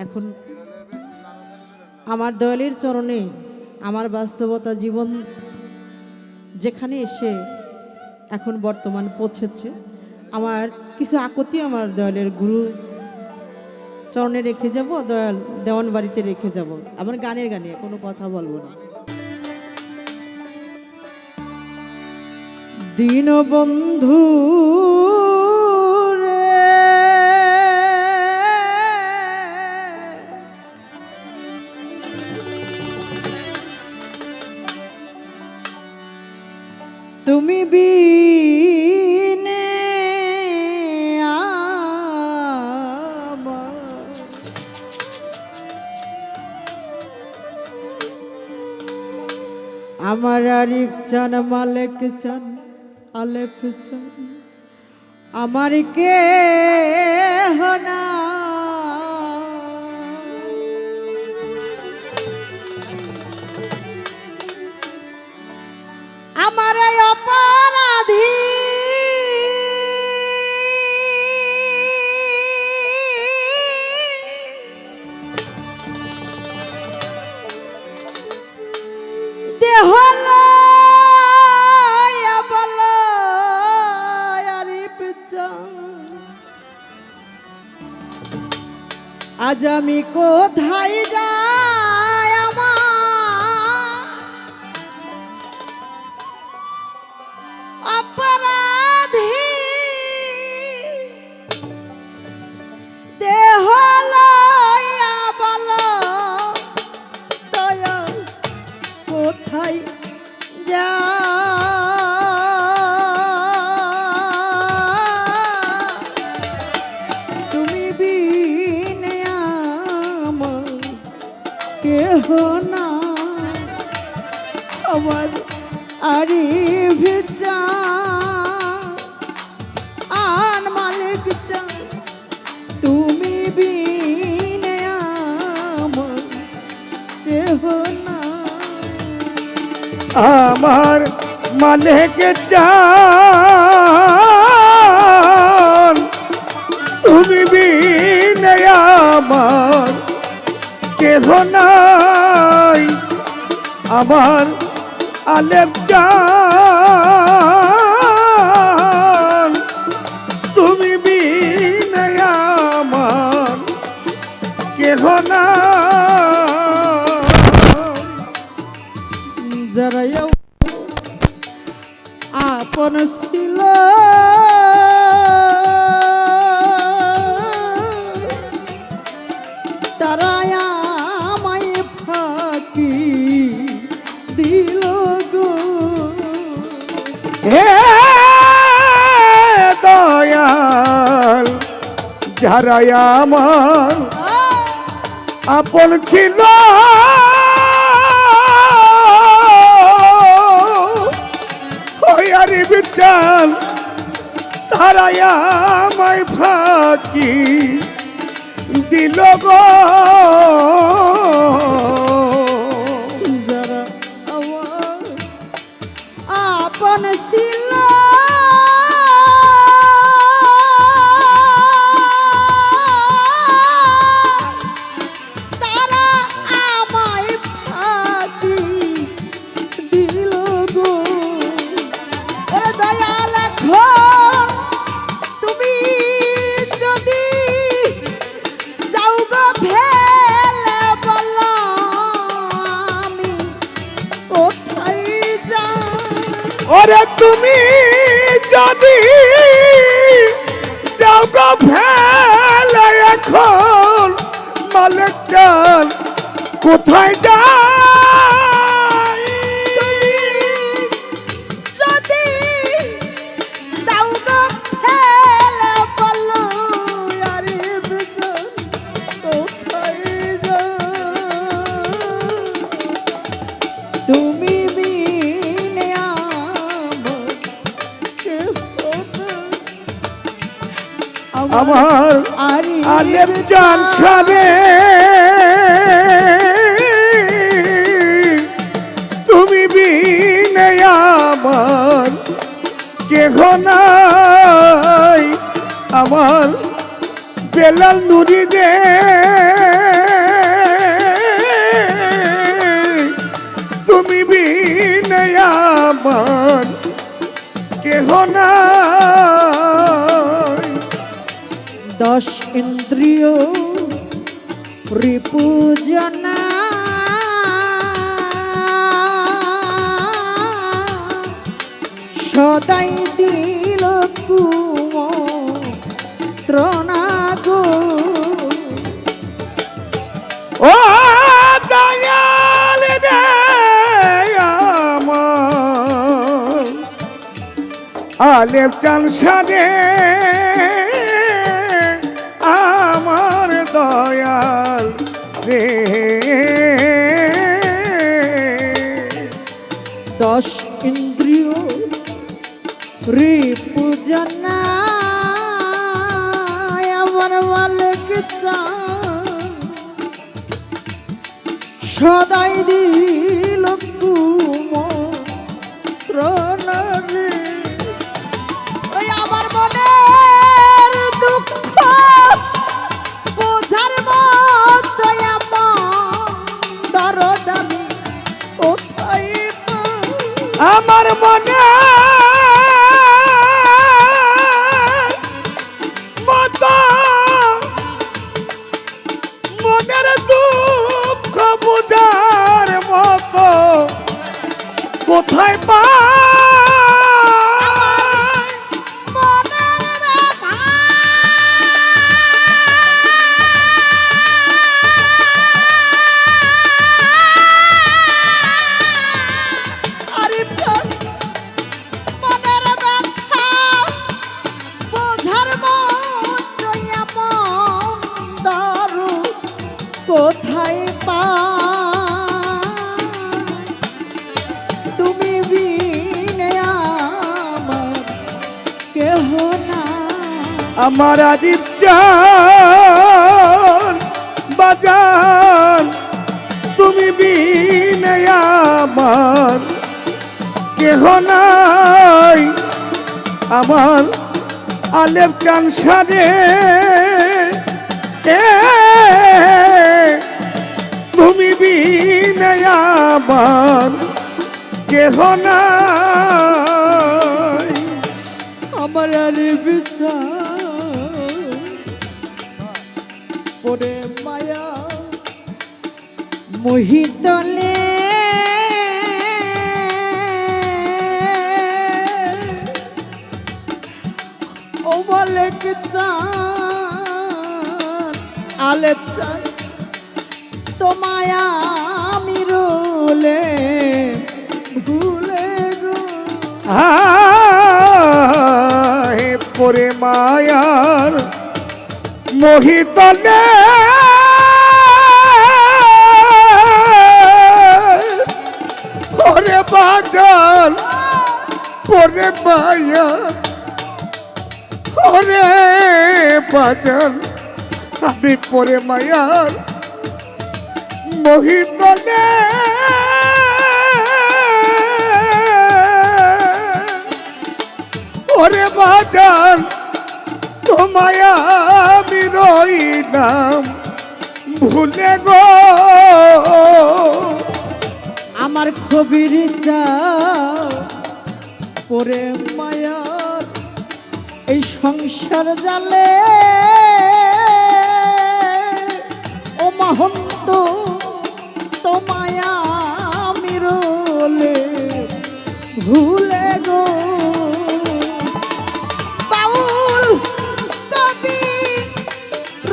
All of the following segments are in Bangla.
এখন আমার দয়ালের চরণে আমার বাস্তবতা জীবন যেখানে এসে এখন বর্তমান পৌঁছেছে, আমার কিছু আকতি আমার দয়ালের গুরু চরণে রেখে যাব, দয়াল দেওয়ান বাড়িতে রেখে যাব। আমার গানের গানে কোনো কথা বলবো না। দীনবন্ধু রে, তুমি বিনে আমার আরিফ চান মালেক চান আলেফ চান আমার কে না, আমার অপরাধী দেহ আজ আমি কোথায় যাই, আমার অপরাধী দেহ লইয়া বলো দয়া কোথায় যা, কেহ না আমার আরিফ চান মালিক চান, তুমি বিনে আমার কেহ না, আমার মালিক চান তুমি বিনে আমার কেহ নাই, আমার আলেম জান তুমি বিনে আমার কেহ নাই, যারা আপন ছিল তারা আমায় ফাঁকি দিল গো, হে দয়াল যারা আমার আপন ছিল ওই আরিফ চান তারা আমায় ফাঁকি দিল গো, যারা আমার আপন ছিল তারা আমায় ফাঁকি দিল গো, ওরে দয়াল এখন তুমি যদি যাও গো ফেলে বলো আমি কোথায় যাই, ওরে তুমি যদি যাও গো ফেলে এখন মালিক চান কোথায় যাই, তুমি যদি যাও গো ফেলে বলো আরিফ চান কোথায় যাই, তুমি বিনে আমার কেহ নাই, আমার আলেম জান সারে তুমি বিনে আমার কেহ নাই, আমার বেলাল নুরি দে রিপুজনা সদাই দিল কুমন্ত্রণাগো ও দয়াল রে আমার আলেপ চান সারে আমার দয়াল রে দশ ইন্দ্রিয় রিপুজনা আমার মালিক সদাই দিল কুমন্ত্রণারে ওই আমার মনের দুঃখ বোঝার মতো দরদামি কোথায় আমার মনে মতো মনের দুঃখ বুঝার মতো কোথায় পাই মনের ব্যথা আরে প্রাণ, মনের ব্যথা বোঝার মতো এমন দারু কোথায় পাই তুমি বিনে আমার কেহ না আমার আদিব জান বাজান তুমি বিনে আমার কেহ নাই আমার আলেপ চান সারে তুমি বিনে আমার কেহ নাই আমার আর বিচার পরে মায়া মোহিতলে ও বলে কি চান আলে চান তোমায় আমি রোলে ভুলে গো আয় পরে মায়ার মোহিতলে ওরে বাজান পরে মায়ার ওরে বাজান আমি পরে মায়ার মোহিতলে ওরে বাজান তোমায় আমি রইলাম ভুলে গো আমার খবির চাও পরে মায়ার এই সংসার জালে ও মহন্ত তোমায় আমি রোলে ভুলে গো বাউল কবি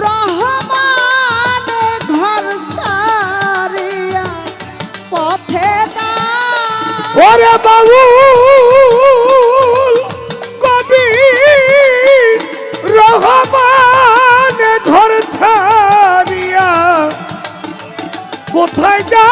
রহমান ঘর সারিয়া পথে দা ওরে বাউল কবি রহমান ঘর ছাড়িয়া কোথায় যা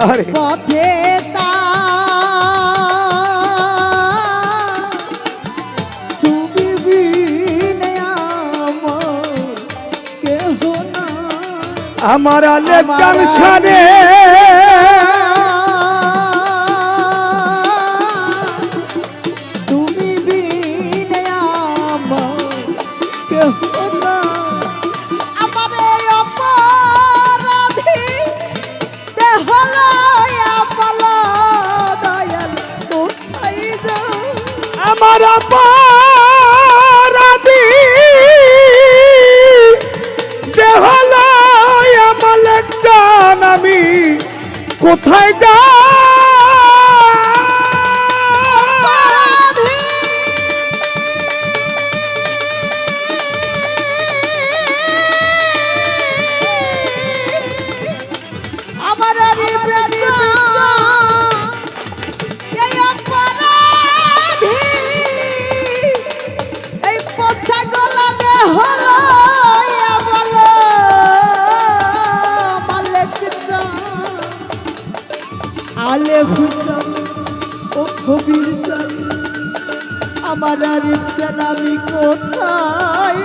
আরে পথে তা তুমি বিনে আমার কেহ না আমার আলেপ চান সারে তুমি আমার অপরাধী দেহলয় মালিক জান আমি কোথায় যা আমার এই পচা গলা দে হলো আলে ভুজান ও কবির জান আমার আরিফ জান আমি কোথায়